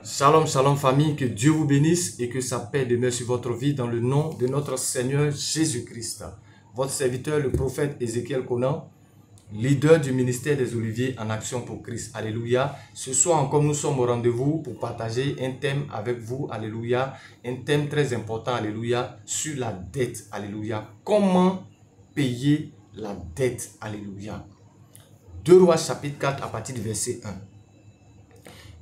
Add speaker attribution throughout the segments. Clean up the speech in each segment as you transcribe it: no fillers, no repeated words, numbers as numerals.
Speaker 1: Shalom, shalom famille, que Dieu vous bénisse et que sa paix demeure sur votre vie dans le nom de notre Seigneur Jésus-Christ. Votre serviteur, le prophète Ézéchiel Conan, leader du ministère des Oliviers en action pour Christ. Alléluia. Ce soir encore, nous sommes au rendez-vous pour partager un thème avec vous. Alléluia. Un thème très important. Alléluia. Sur la dette. Alléluia. Comment payer la dette. Alléluia. 2 Rois chapitre 4 à partir du verset 1.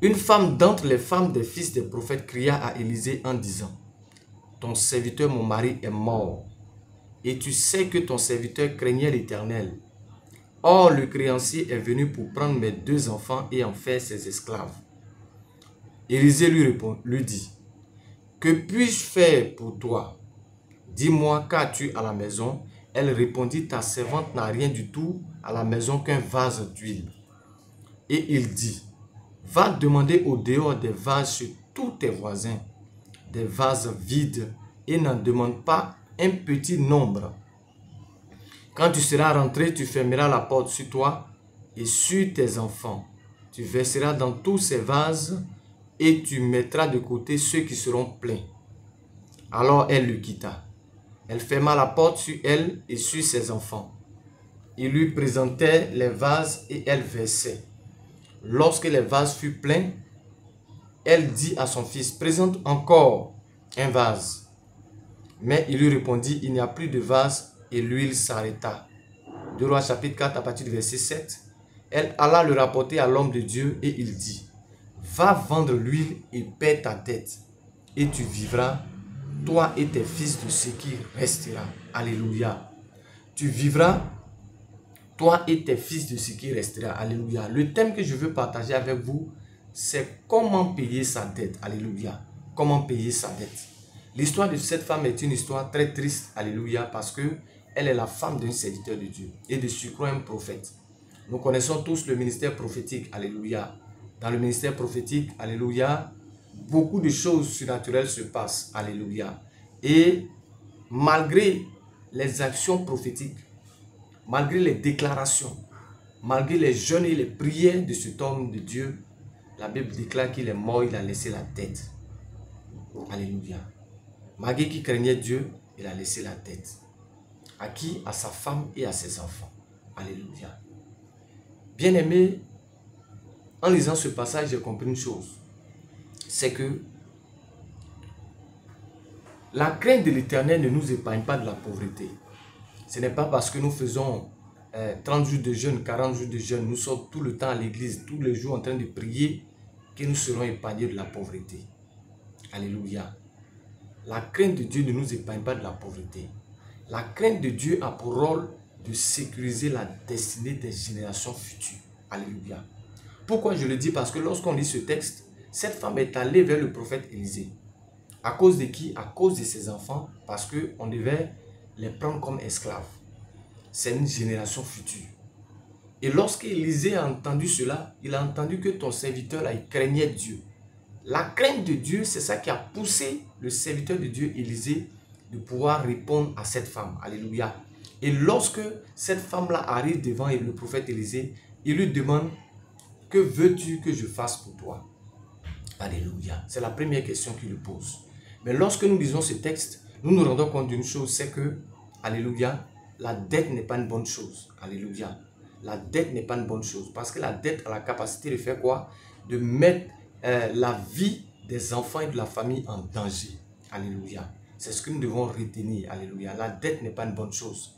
Speaker 1: Une femme d'entre les femmes des fils des prophètes cria à Élisée en disant: ton serviteur mon mari est mort, et tu sais que ton serviteur craignait l'Éternel. Or le créancier est venu pour prendre mes 2 enfants et en faire ses esclaves. Élisée lui dit: que puis-je faire pour toi? Dis-moi, qu'as-tu à la maison? Elle répondit: ta servante n'a rien du tout à la maison qu'un vase d'huile. Et il dit: va demander au dehors des vases chez tous tes voisins, des vases vides, et n'en demande pas un petit nombre. Quand tu seras rentré, tu fermeras la porte sur toi et sur tes enfants. Tu verseras dans tous ces vases et tu mettras de côté ceux qui seront pleins. Alors elle le quitta. Elle ferma la porte sur elle et sur ses enfants. Il lui présentait les vases et elle versait. Lorsque les vases furent pleins, elle dit à son fils: présente encore un vase. Mais il lui répondit: il n'y a plus de vase, et l'huile s'arrêta. 2 Rois chapitre 4 à partir du verset 7. Elle alla le rapporter à l'homme de Dieu et il dit: va vendre l'huile et paie ta dette, et tu vivras, toi et tes fils, de ce qui restera. Alléluia. Tu vivras, toi et tes fils, de ce qui restera. Alléluia. Le thème que je veux partager avec vous, c'est comment payer sa dette. Alléluia. Comment payer sa dette. L'histoire de cette femme est une histoire très triste. Alléluia. Parce que elle est la femme d'un serviteur de Dieu et de surcroît un prophète. Nous connaissons tous le ministère prophétique. Alléluia. Dans le ministère prophétique, alléluia, beaucoup de choses surnaturelles se passent. Alléluia. Et malgré les actions prophétiques, malgré les déclarations, malgré les jeûnes et les prières de cet homme de Dieu, la Bible déclare qu'il est mort, il a laissé la dette. Alléluia. Malgré qu'il craignait Dieu, il a laissé la dette. À qui? À sa femme et à ses enfants. Alléluia. Bien-aimé, en lisant ce passage, j'ai compris une chose. C'est que la crainte de l'Éternel ne nous épargne pas de la pauvreté. Ce n'est pas parce que nous faisons 30 jours de jeûne, 40 jours de jeûne, nous sommes tout le temps à l'église, tous les jours en train de prier, que nous serons épargnés de la pauvreté. Alléluia. La crainte de Dieu ne nous épargne pas de la pauvreté. La crainte de Dieu a pour rôle de sécuriser la destinée des générations futures. Alléluia. Pourquoi je le dis? Parce que lorsqu'on lit ce texte, cette femme est allée vers le prophète Élisée. À cause de qui? À cause de ses enfants, parce qu'on devait les prendre comme esclaves. C'est une génération future. Et lorsqu'Élisée a entendu cela, il a entendu que ton serviteur là, il craignait Dieu. La crainte de Dieu, c'est ça qui a poussé le serviteur de Dieu, Élisée, de pouvoir répondre à cette femme. Alléluia. Et lorsque cette femme-là arrive devant le prophète Élisée, il lui demande: que veux-tu que je fasse pour toi? Alléluia. C'est la première question qu'il lui pose. Mais lorsque nous lisons ce texte, nous nous rendons compte d'une chose, c'est que, alléluia, la dette n'est pas une bonne chose. Alléluia. La dette n'est pas une bonne chose. Parce que la dette a la capacité de faire quoi? De mettre la vie des enfants et de la famille en danger. Alléluia. C'est ce que nous devons retenir. Alléluia. La dette n'est pas une bonne chose.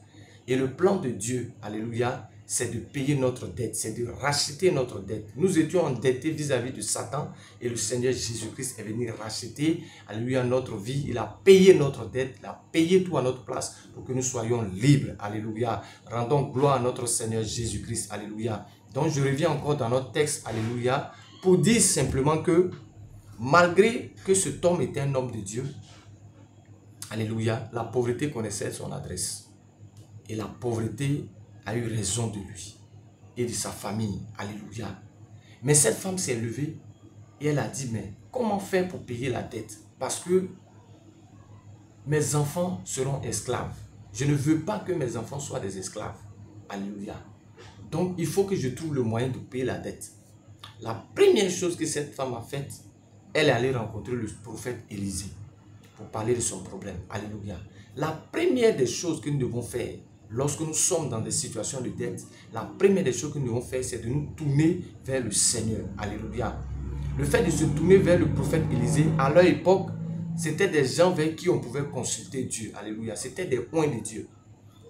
Speaker 1: Et le plan de Dieu, alléluia, c'est de payer notre dette, c'est de racheter notre dette. Nous étions endettés vis-à-vis de Satan et le Seigneur Jésus-Christ est venu racheter, alléluia, notre vie. Il a payé notre dette, il a payé tout à notre place pour que nous soyons libres. Alléluia. Rendons gloire à notre Seigneur Jésus-Christ. Alléluia. Donc je reviens encore dans notre texte, alléluia, pour dire simplement que malgré que cet homme était un homme de Dieu, alléluia, la pauvreté connaissait son adresse. Et la pauvreté a eu raison de lui et de sa famille. Alléluia. Mais cette femme s'est levée et elle a dit: mais comment faire pour payer la dette? Parce que mes enfants seront esclaves. Je ne veux pas que mes enfants soient des esclaves. Alléluia. Donc il faut que je trouve le moyen de payer la dette. La première chose que cette femme a faite, elle est allée rencontrer le prophète Élisée pour parler de son problème. Alléluia. La première des choses que nous devons faire lorsque nous sommes dans des situations de dette, la première des choses que nous devons faire, c'est de nous tourner vers le Seigneur. Alléluia. Le fait de se tourner vers le prophète Élisée, à leur époque, c'était des gens vers qui on pouvait consulter Dieu. Alléluia. C'était des points de Dieu.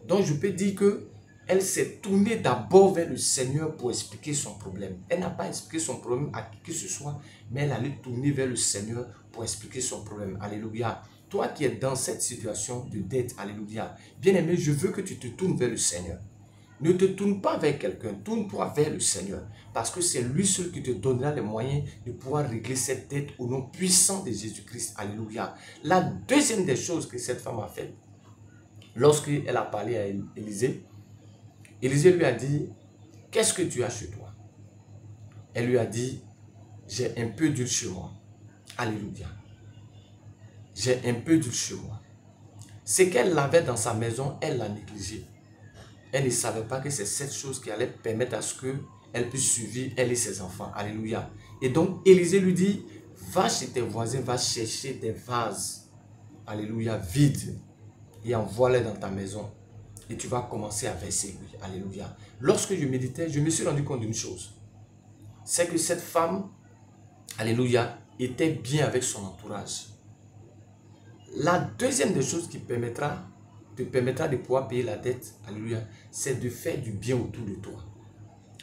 Speaker 1: Donc je peux dire que elle s'est tournée d'abord vers le Seigneur pour expliquer son problème. Elle n'a pas expliqué son problème à qui que ce soit, mais elle allait tourner vers le Seigneur pour expliquer son problème. Alléluia. Toi qui es dans cette situation de dette, alléluia. Bien-aimé, je veux que tu te tournes vers le Seigneur. Ne te tourne pas vers quelqu'un, tourne-toi vers le Seigneur. Parce que c'est lui seul qui te donnera les moyens de pouvoir régler cette dette au nom puissant de Jésus-Christ. Alléluia. La deuxième des choses que cette femme a fait, lorsqu'elle a parlé à Élisée, Élisée lui a dit, qu'est-ce que tu as chez toi? Elle lui a dit, j'ai un peu d'huile chez moi. Alléluia. J'ai un peu d'huile chez moi. Ce qu'elle avait dans sa maison, elle l'a négligé. Elle ne savait pas que c'est cette chose qui allait permettre à ce qu'elle puisse survivre, elle et ses enfants. Alléluia. Et donc, Élisée lui dit, va chez tes voisins, va chercher des vases. Alléluia, vides. Et envoie-les dans ta maison. Et tu vas commencer à verser. Alléluia. Lorsque je méditais, je me suis rendu compte d'une chose. C'est que cette femme, alléluia, était bien avec son entourage. La deuxième des choses qui te permettra de pouvoir payer la dette, alléluia, c'est de faire du bien autour de toi.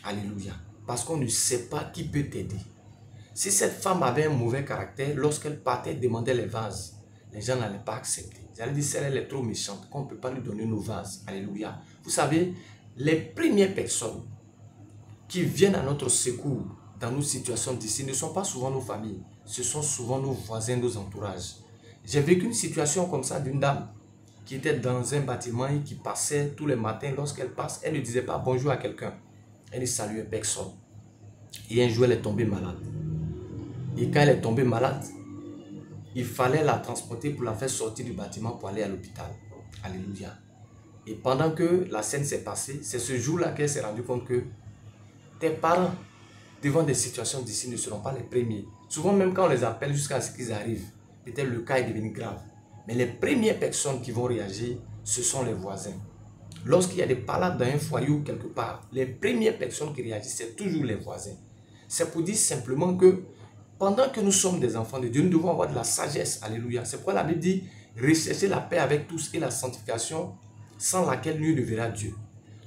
Speaker 1: Alléluia. Parce qu'on ne sait pas qui peut t'aider. Si cette femme avait un mauvais caractère, lorsqu'elle partait demander les vases, les gens n'allaient pas accepter. Ils allaient dire, elle est trop méchante, qu'on ne peut pas lui donner nos vases. Alléluia. Vous savez, les premières personnes qui viennent à notre secours dans nos situations d'ici ne sont pas souvent nos familles. Ce sont souvent nos voisins, nos entourages. J'ai vécu une situation comme ça d'une dame qui était dans un bâtiment et qui passait tous les matins. Lorsqu'elle passe, elle ne disait pas bonjour à quelqu'un. Elle ne saluait personne. Et un jour, elle est tombée malade. Et quand elle est tombée malade, il fallait la transporter pour la faire sortir du bâtiment pour aller à l'hôpital. Alléluia. Et pendant que la scène s'est passée, c'est ce jour-là qu'elle s'est rendue compte que tes parents, devant des situations d'ici, ne seront pas les premiers. Souvent, même quand on les appelle jusqu'à ce qu'ils arrivent, peut-être le cas est devenu grave. Mais les premières personnes qui vont réagir, ce sont les voisins. Lorsqu'il y a des palades dans un foyer ou quelque part, les premières personnes qui réagissent, c'est toujours les voisins. C'est pour dire simplement que pendant que nous sommes des enfants de Dieu, nous devons avoir de la sagesse. Alléluia. C'est pourquoi la Bible dit, recherchez la paix avec tous et la sanctification sans laquelle nul ne verra Dieu.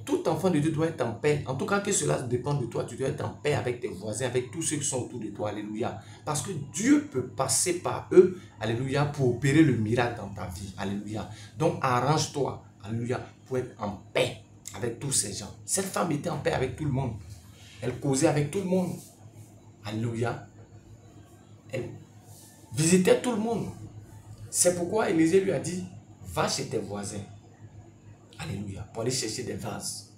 Speaker 1: Tout enfant de Dieu doit être en paix. En tout cas, que cela dépend de toi. Tu dois être en paix avec tes voisins, avec tous ceux qui sont autour de toi. Alléluia. Parce que Dieu peut passer par eux, alléluia, pour opérer le miracle dans ta vie. Alléluia. Donc, arrange-toi, alléluia, pour être en paix avec tous ces gens. Cette femme était en paix avec tout le monde. Elle causait avec tout le monde. Alléluia. Elle visitait tout le monde. C'est pourquoi Élisée lui a dit, va chez tes voisins. Alléluia. Pour aller chercher des vases.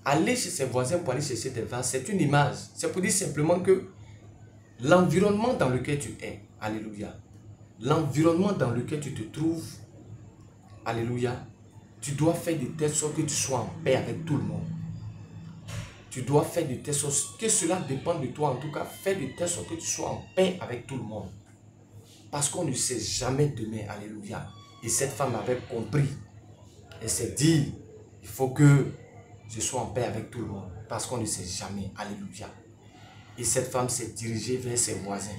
Speaker 1: Aller chez ses voisins pour aller chercher des vases, c'est une image. C'est pour dire simplement que l'environnement dans lequel tu es, alléluia, l'environnement dans lequel tu te trouves, alléluia, tu dois faire de telle sorte que tu sois en paix avec tout le monde. Tu dois faire de telle sorte que cela dépend de toi. En tout cas, fais de telle sorte que tu sois en paix avec tout le monde. Parce qu'on ne sait jamais demain, alléluia. Et cette femme avait compris. Elle s'est dit, il faut que je sois en paix avec tout le monde. Parce qu'on ne sait jamais, alléluia. Et cette femme s'est dirigée vers ses voisins.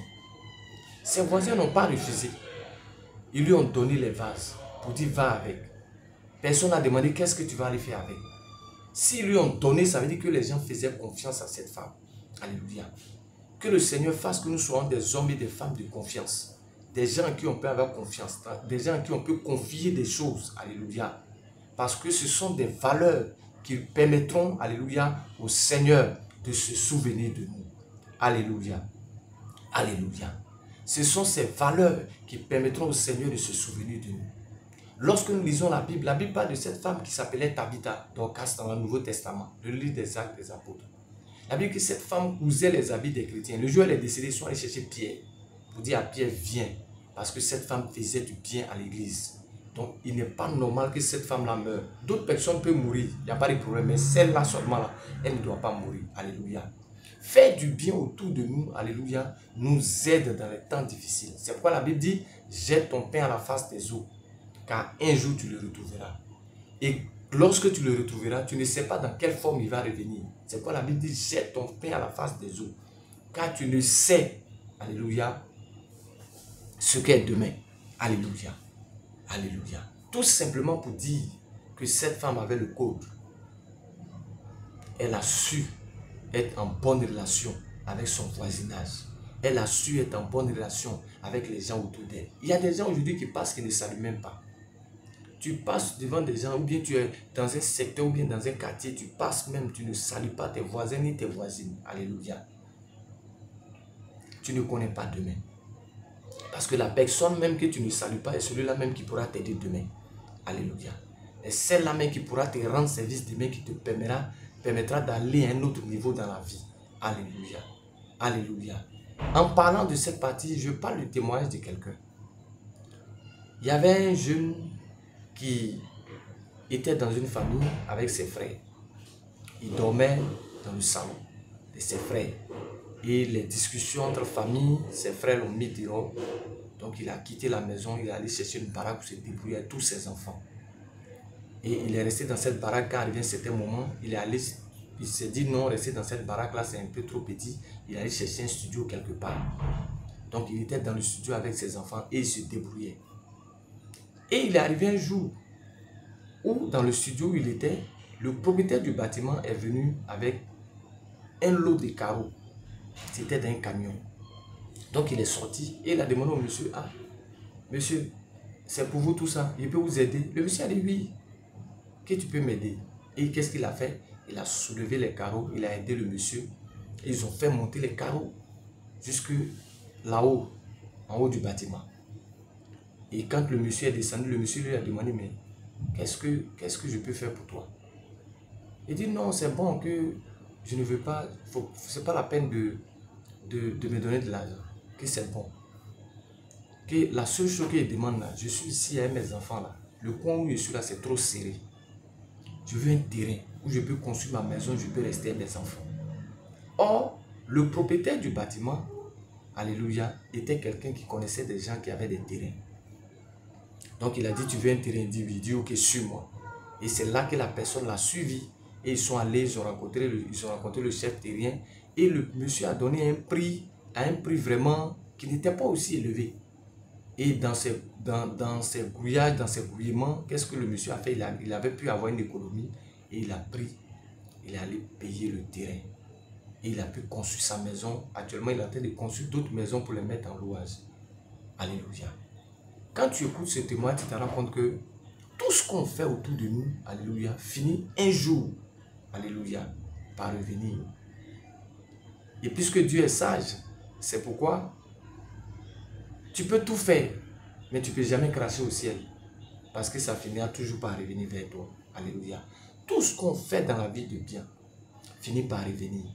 Speaker 1: Ses voisins n'ont pas refusé. Ils lui ont donné les vases pour dire, va avec. Personne n'a demandé, qu'est-ce que tu vas aller faire avec? S'ils lui ont donné, ça veut dire que les gens faisaient confiance à cette femme. Alléluia. Que le Seigneur fasse que nous soyons des hommes et des femmes de confiance. Des gens en qui on peut avoir confiance. Des gens en qui on peut confier des choses. Alléluia. Parce que ce sont des valeurs qui permettront, alléluia, au Seigneur de se souvenir de nous. Alléluia. Alléluia. Ce sont ces valeurs qui permettront au Seigneur de se souvenir de nous. Lorsque nous lisons la Bible parle de cette femme qui s'appelait Tabitha, Dorcas dans le Nouveau Testament, le livre des Actes des Apôtres. La Bible dit que cette femme cousait les habits des chrétiens. Le jour où elle est décédée, ils sont allés chercher Pierre pour dire à Pierre, viens, parce que cette femme faisait du bien à l'église. Donc, il n'est pas normal que cette femme-là meure. D'autres personnes peuvent mourir, il n'y a pas de problème, mais celle-là seulement, là, elle ne doit pas mourir. Alléluia. faire du bien autour de nous, alléluia, nous aide dans les temps difficiles. C'est pourquoi la Bible dit, jette ton pain à la face des eaux, car un jour tu le retrouveras. Et lorsque tu le retrouveras, tu ne sais pas dans quelle forme il va revenir. C'est pourquoi la Bible dit, jette ton pain à la face des eaux, car tu ne sais, alléluia, ce qu'est demain. Alléluia. Alléluia. Tout simplement pour dire que cette femme avait le code. Elle a su être en bonne relation avec son voisinage. Elle a su être en bonne relation avec les gens autour d'elle. Il y a des gens aujourd'hui qui passent qui ne saluent même pas. Tu passes devant des gens, ou bien tu es dans un secteur, ou bien dans un quartier, tu passes même, tu ne salues pas tes voisins ni tes voisines. Alléluia. Tu ne connais pas demain. Parce que la personne même que tu ne salues pas est celui-là même qui pourra t'aider demain. Alléluia. Et celle-là même qui pourra te rendre service demain, qui te permettra d'aller à un autre niveau dans la vie. Alléluia. Alléluia. En parlant de cette partie, je parle du témoignage de quelqu'un. Il y avait un jeune qui était dans une famille avec ses frères. Il dormait dans le salon de ses frères. Et les discussions entre familles, ses frères l'ont mis dehors. Donc il a quitté la maison, il est allé chercher une baraque pour se débrouiller avec tous ses enfants. Et il est resté dans cette baraque quand arrivé un certain moment, il s'est dit non, rester dans cette baraque là c'est un peu trop petit. Il est allé chercher un studio quelque part. Donc il était dans le studio avec ses enfants et il se débrouillait. Et il est arrivé un jour où dans le studio où il était, le propriétaire du bâtiment est venu avec un lot de carreaux. C'était d'un camion. Donc il est sorti et il a demandé au monsieur, ah, monsieur, c'est pour vous tout ça, je peux vous aider? Le monsieur a dit oui, que tu peux m'aider. Et qu'est-ce qu'il a fait? Il a soulevé les carreaux, il a aidé le monsieur. Et ils ont fait monter les carreaux jusque là-haut, en haut du bâtiment. Et quand le monsieur est descendu, le monsieur lui a demandé, mais qu'est-ce que je peux faire pour toi? Il dit non, c'est bon que je ne veux pas, c'est pas la peine de me donner de l'argent, que c'est bon. Que la seule chose qu'il demande là, je suis ici avec mes enfants là, le coin où je suis là c'est trop serré. Je veux un terrain où je peux construire ma maison, je peux rester avec mes enfants. Or, le propriétaire du bâtiment, alléluia, était quelqu'un qui connaissait des gens qui avaient des terrains. Donc il a dit, tu veux un terrain? Il dit, ok, suis-moi. Et c'est là que la personne l'a suivi. Et ils sont allés, ils ont rencontré le chef terrien. Et le monsieur a donné un prix, à un prix vraiment qui n'était pas aussi élevé. Et dans ses grouillages, dans ses grouillements, qu'est-ce que le monsieur a fait? Il avait pu avoir une économie. Et il a pris, il est allé payer le terrain. Et il a pu construire sa maison. Actuellement, il est en train de construire d'autres maisons pour les mettre en louage. Alléluia. Quand tu écoutes ce témoignage, tu te rends compte que tout ce qu'on fait autour de nous, alléluia, finit un jour, alléluia, par revenir. Et puisque Dieu est sage, c'est pourquoi tu peux tout faire, mais tu ne peux jamais cracher au ciel. Parce que ça finira toujours par revenir vers toi. Alléluia. Tout ce qu'on fait dans la vie de bien finit par revenir.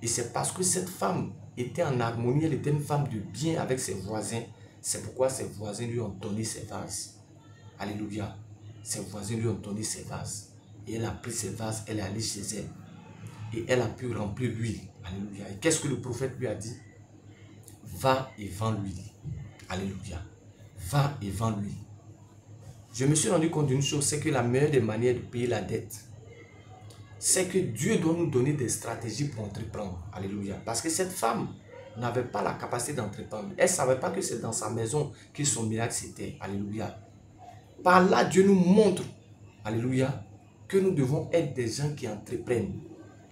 Speaker 1: Et c'est parce que cette femme était en harmonie, elle était une femme de bien avec ses voisins. C'est pourquoi ses voisins lui ont donné ses vases. Alléluia. Ses voisins lui ont donné ses vases. Et elle a pris ses vases, elle est allée chez elle. Et elle a pu remplir l'huile. Alléluia. Et qu'est-ce que le prophète lui a dit? Va et vends l'huile. Alléluia. Va et vends l'huile. Je me suis rendu compte d'une chose, c'est que la meilleure des manières de payer la dette, c'est que Dieu doit nous donner des stratégies pour entreprendre. Alléluia. Parce que cette femme n'avait pas la capacité d'entreprendre. Elle ne savait pas que c'est dans sa maison que son miracle c'était. Alléluia. Par là, Dieu nous montre, alléluia, que nous devons être des gens qui entreprennent.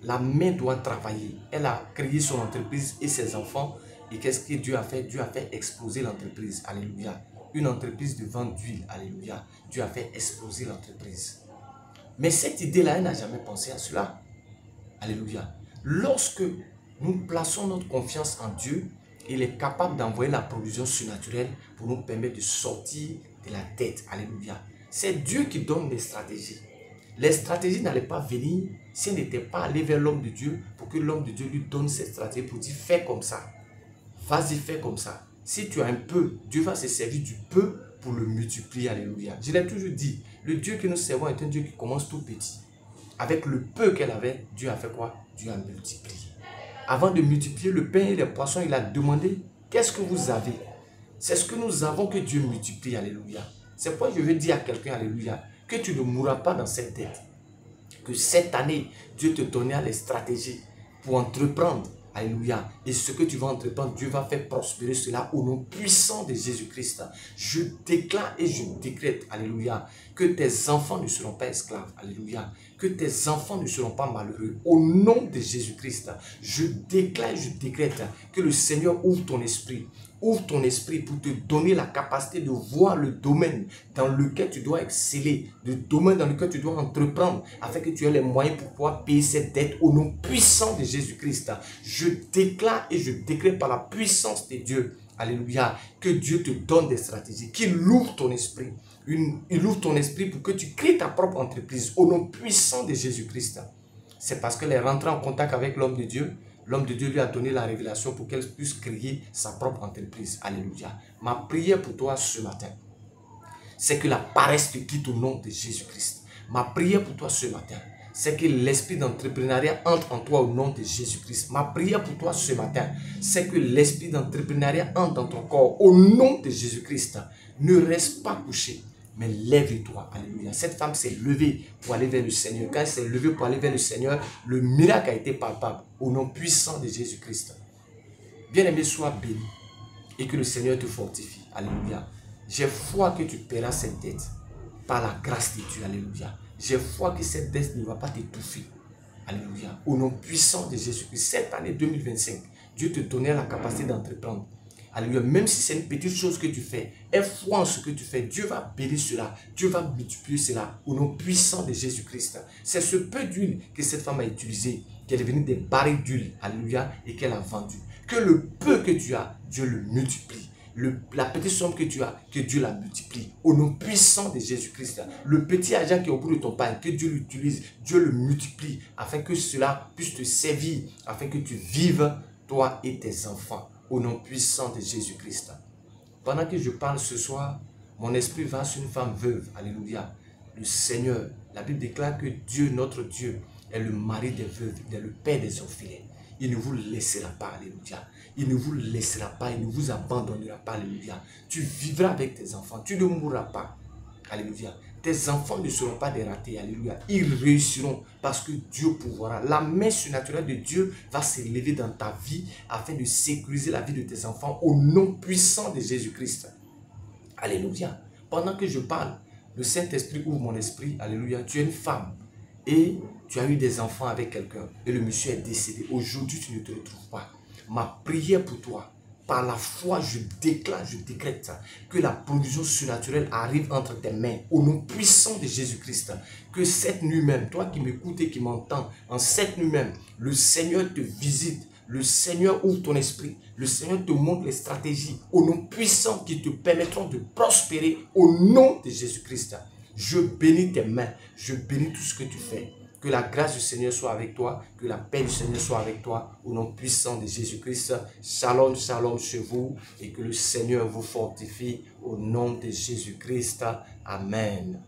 Speaker 1: La main doit travailler. Elle a créé son entreprise et ses enfants. Et qu'est-ce que Dieu a fait? Dieu a fait exploser l'entreprise. Alléluia. Une entreprise de vente d'huile. Alléluia. Dieu a fait exploser l'entreprise. Mais cette idée-là, elle n'a jamais pensé à cela. Alléluia. Lorsque nous plaçons notre confiance en Dieu, il est capable d'envoyer la provision surnaturelle pour nous permettre de sortir de la dette. Alléluia. C'est Dieu qui donne les stratégies. Les stratégies n'allaient pas venir si elles n'étaient pas allées vers l'homme de Dieu pour que l'homme de Dieu lui donne ses stratégies pour dire fais comme ça. Vas-y, fais comme ça. Si tu as un peu, Dieu va se servir du peu pour le multiplier. Alléluia. Je l'ai toujours dit, le Dieu que nous servons est un Dieu qui commence tout petit. Avec le peu qu'elle avait, Dieu a fait quoi? Dieu a multiplié. Avant de multiplier le pain et les poissons, il a demandé, qu'est-ce que vous avez? C'est ce que nous avons que Dieu multiplie, alléluia. C'est pourquoi je veux dire à quelqu'un, alléluia, que tu ne mourras pas dans cette dette. Que cette année, Dieu te donnera les stratégies pour entreprendre, alléluia. Et ce que tu vas entreprendre, Dieu va faire prospérer cela au nom puissant de Jésus-Christ. Je déclare et je décrète, alléluia, que tes enfants ne seront pas esclaves, alléluia. Que tes enfants ne seront pas malheureux. Au nom de Jésus-Christ, je déclare et je décrète que le Seigneur ouvre ton esprit. Ouvre ton esprit pour te donner la capacité de voir le domaine dans lequel tu dois exceller, le domaine dans lequel tu dois entreprendre, afin que tu aies les moyens pour pouvoir payer cette dette au nom puissant de Jésus-Christ. Je déclare et je décrète par la puissance de Dieu, alléluia, que Dieu te donne des stratégies, qu'il ouvre ton esprit. Il ouvre ton esprit pour que tu crées ta propre entreprise au nom puissant de Jésus-Christ. C'est parce qu'elle est rentrée en contact avec l'homme de Dieu. L'homme de Dieu lui a donné la révélation pour qu'elle puisse créer sa propre entreprise. Alléluia. Ma prière pour toi ce matin, c'est que la paresse te quitte au nom de Jésus-Christ. Ma prière pour toi ce matin, c'est que l'esprit d'entrepreneuriat entre en toi au nom de Jésus-Christ. Ma prière pour toi ce matin, c'est que l'esprit d'entrepreneuriat entre dans ton corps au nom de Jésus-Christ. Ne reste pas couché, mais lève-toi. Alléluia. Cette femme s'est levée pour aller vers le Seigneur. Quand elle s'est levée pour aller vers le Seigneur, le miracle a été palpable au nom puissant de Jésus-Christ. Bien-aimé, sois béni et que le Seigneur te fortifie. Alléluia. J'ai foi que tu paieras cette dette par la grâce de Dieu. Alléluia. J'ai foi que cette dette ne va pas t'étouffer. Alléluia. Au nom puissant de Jésus-Christ. Cette année 2025, Dieu te donnera la capacité d'entreprendre. Alléluia. Même si c'est une petite chose que tu fais, aie foi en ce que tu fais. Dieu va bénir cela. Dieu va multiplier cela au nom puissant de Jésus-Christ. C'est ce peu d'huile que cette femme a utilisé, qui est devenu des barils d'huile. Alléluia. Et qu'elle a vendu. Que le peu que tu as, Dieu le multiplie. La petite somme que tu as, que Dieu la multiplie. Au nom puissant de Jésus-Christ. Le petit argent qui est au bout de ton pain, que Dieu l'utilise, Dieu le multiplie, afin que cela puisse te servir, afin que tu vives, toi et tes enfants. Au nom puissant de Jésus-Christ. Pendant que je parle ce soir, mon esprit va sur une femme veuve. Alléluia. Le Seigneur, la Bible déclare que Dieu, notre Dieu, est le mari des veuves, il est le père des orphelins. Il ne vous laissera pas, alléluia. Il ne vous laissera pas, il ne vous abandonnera pas, alléluia. Tu vivras avec tes enfants, tu ne mourras pas, alléluia. Tes enfants ne seront pas des ratés, alléluia. Ils réussiront parce que Dieu pourvoira. La main surnaturelle de Dieu va s'élever dans ta vie afin de sécuriser la vie de tes enfants au nom puissant de Jésus-Christ. Alléluia. Pendant que je parle, le Saint-Esprit ouvre mon esprit, alléluia. Tu es une femme et tu as eu des enfants avec quelqu'un et le monsieur est décédé. Aujourd'hui, tu ne te retrouves pas. Ma prière pour toi, par la foi, je déclare, je décrète que la provision surnaturelle arrive entre tes mains au nom puissant de Jésus-Christ. Que cette nuit même, toi qui m'écoutes et qui m'entends, en cette nuit même, le Seigneur te visite. Le Seigneur ouvre ton esprit. Le Seigneur te montre les stratégies au nom puissant qui te permettront de prospérer au nom de Jésus-Christ. Je bénis tes mains. Je bénis tout ce que tu fais. Que la grâce du Seigneur soit avec toi. Que la paix du Seigneur soit avec toi. Au nom puissant de Jésus-Christ. Shalom, shalom chez vous. Et que le Seigneur vous fortifie. Au nom de Jésus-Christ. Amen.